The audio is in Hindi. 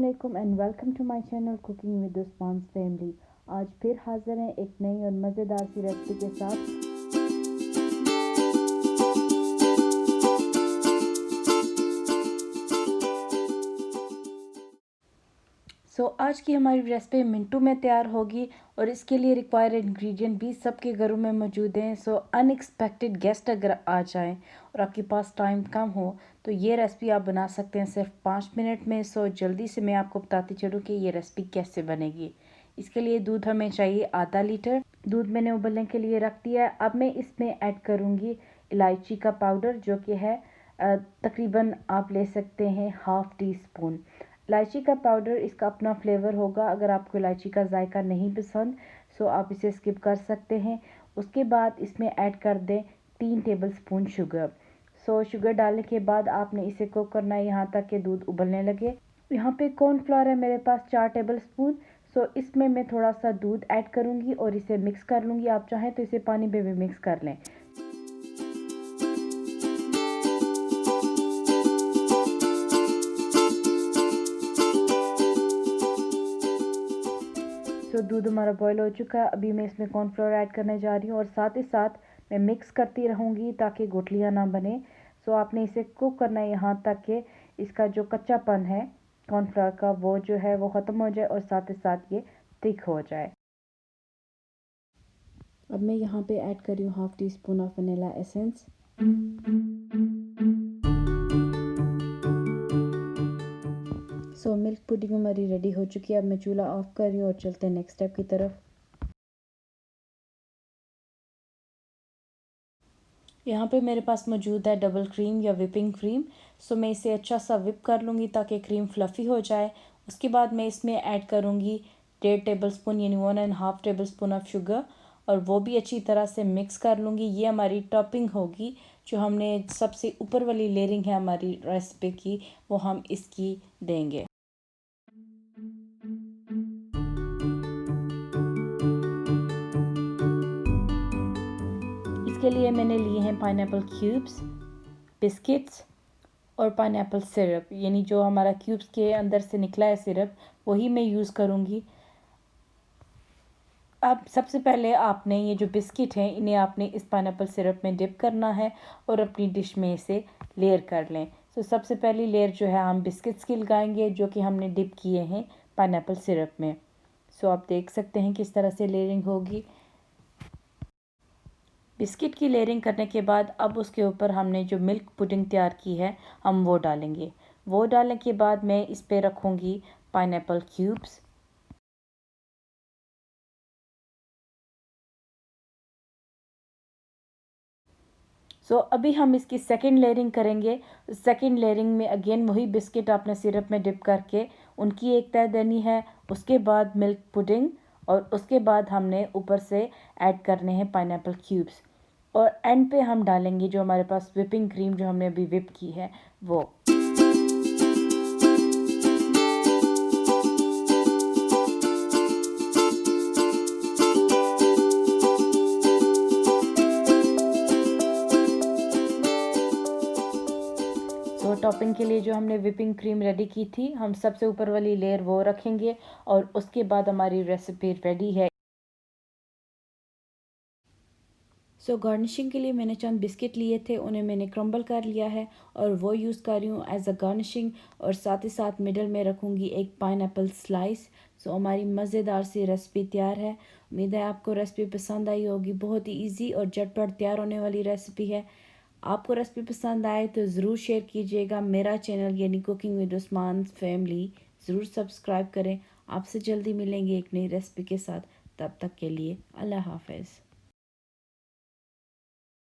अस्सलामुअलैकुम and welcome to my channel cooking with Usman's family. आज फिर हाजिर हैं एक नई और मज़ेदार सी रेसिपी के साथ। आज की हमारी रेसिपी मिनटों में तैयार होगी और इसके लिए रिक्वायर्ड इंग्रेडिएंट भी सबके घरों में मौजूद हैं। अनएक्सपेक्टेड गेस्ट अगर आ जाएं और आपके पास टाइम कम हो तो ये रेसिपी आप बना सकते हैं सिर्फ 5 मिनट में। जल्दी से मैं आपको बताती चलूँ कि ये रेसिपी कैसे बनेगी। इसके लिए दूध हमें चाहिए आधा लीटर। दूध मैंने उबलने के लिए रख दिया है। अब मैं इसमें ऐड करूँगी इलायची का पाउडर, जो कि है तकरीबन आप ले सकते हैं हाफ़ टी स्पून। इलायची का पाउडर इसका अपना फ्लेवर होगा। अगर आपको इलायची का जायका नहीं पसंद आप इसे स्किप कर सकते हैं। उसके बाद इसमें ऐड कर दें 3 टेबलस्पून शुगर। शुगर डालने के बाद आपने इसे कुक करना है यहाँ तक कि दूध उबलने लगे। यहाँ पे कॉर्नफ्लोर है मेरे पास 4 टेबलस्पून। इसमें मैं थोड़ा सा दूध ऐड करूँगी और इसे मिक्स कर लूँगी। आप चाहें तो इसे पानी में भी मिक्स कर लें। दूध हमारा बॉईल हो चुका है। अभी मैं इसमें कॉर्नफ्लोर ऐड करने जा रही हूँ और साथ ही साथ मैं मिक्स करती रहूँगी ताकि गुठलियाँ ना बने। आपने इसे कुक करना है यहाँ तक कि इसका जो कच्चापन है कॉर्नफ्लोर का वो जो है वो ख़त्म हो जाए और साथ ही साथ ये थिक हो जाए। अब मैं यहाँ पे ऐड कर रही हूँ half tea spoon of vanilla essence. Milk pudding हमारी रेडी हो चुकी है। अब मैं चूल्हा ऑफ कर रही हूँ और चलते हैं नेक्स्ट स्टेप की तरफ। यहाँ पे मेरे पास मौजूद है डबल क्रीम या विपिंग क्रीम। मैं इसे अच्छा सा विप कर लूँगी ताकि क्रीम फ्लफ़ी हो जाए। उसके बाद मैं इसमें ऐड करूँगी 1.5 टेबलस्पून यानी 1.5 टेबलस्पून ऑफ शुगर और वो भी अच्छी तरह से मिक्स कर लूँगी। ये हमारी टॉपिंग होगी, जो हमने सबसे ऊपर वाली लेयरिंग है हमारी रेसिपी की, वो हम इसकी देंगे। इसके लिए मैंने लिए हैं पाइनएप्पल क्यूब्स, बिस्किट्स और पाइनएप्पल सिरप, यानी जो हमारा क्यूब्स के अंदर से निकला है सिरप वही मैं यूज़ करूँगी। अब सबसे पहले आपने ये जो बिस्किट हैं इन्हें आपने इस पाइनएप्पल सिरप में डिप करना है और अपनी डिश में इसे लेयर कर लें। सबसे पहली लेयर जो है हम बिस्किट्स की लगाएंगे, जो कि हमने डिप किए हैं पाइनएप्पल सिरप में। आप देख सकते हैं किस तरह से लेयरिंग होगी। बिस्किट की लेयरिंग करने के बाद अब उसके ऊपर हमने जो मिल्क पुडिंग तैयार की है हम वो डालेंगे। वो डालने के बाद मैं इस पे रखूँगी पाइनएप्पल क्यूब्स। अभी हम इसकी सेकंड लेयरिंग करेंगे। सेकंड लेयरिंग में अगेन वही बिस्किट आपने सिरप में डिप करके उनकी एक तह देनी है। उसके बाद मिल्क पुडिंग और उसके बाद हमने ऊपर से ऐड करने हैं पाइनएप्पल क्यूब्स और एंड पे हम डालेंगे जो हमारे पास विपिंग क्रीम जो हमने अभी विप की है वो। टॉपिंग के लिए जो हमने विपिंग क्रीम रेडी की थी हम सबसे ऊपर वाली लेयर वो रखेंगे और उसके बाद हमारी रेसिपी रेडी है। गार्निशिंग के लिए मैंने चंद बिस्किट लिए थे, उन्हें मैंने क्रम्बल कर लिया है और वो यूज़ कर रही हूँ एज अ गार्निशिंग और साथ ही साथ मिडल में रखूँगी एक पाइनएप्पल स्लाइस। हमारी मज़ेदार सी रेसिपी तैयार है। उम्मीद है आपको रेसिपी पसंद आई होगी। बहुत ही ईजी और झटपट तैयार होने वाली रेसिपी है। आपको रेसिपी पसंद आए तो ज़रूर शेयर कीजिएगा। मेरा चैनल यानी कुकिंग विद उस्मान फैमिली ज़रूर सब्सक्राइब करें। आपसे जल्दी मिलेंगे एक नई रेसिपी के साथ। तब तक के लिए अल्लाह हाफ़िज़।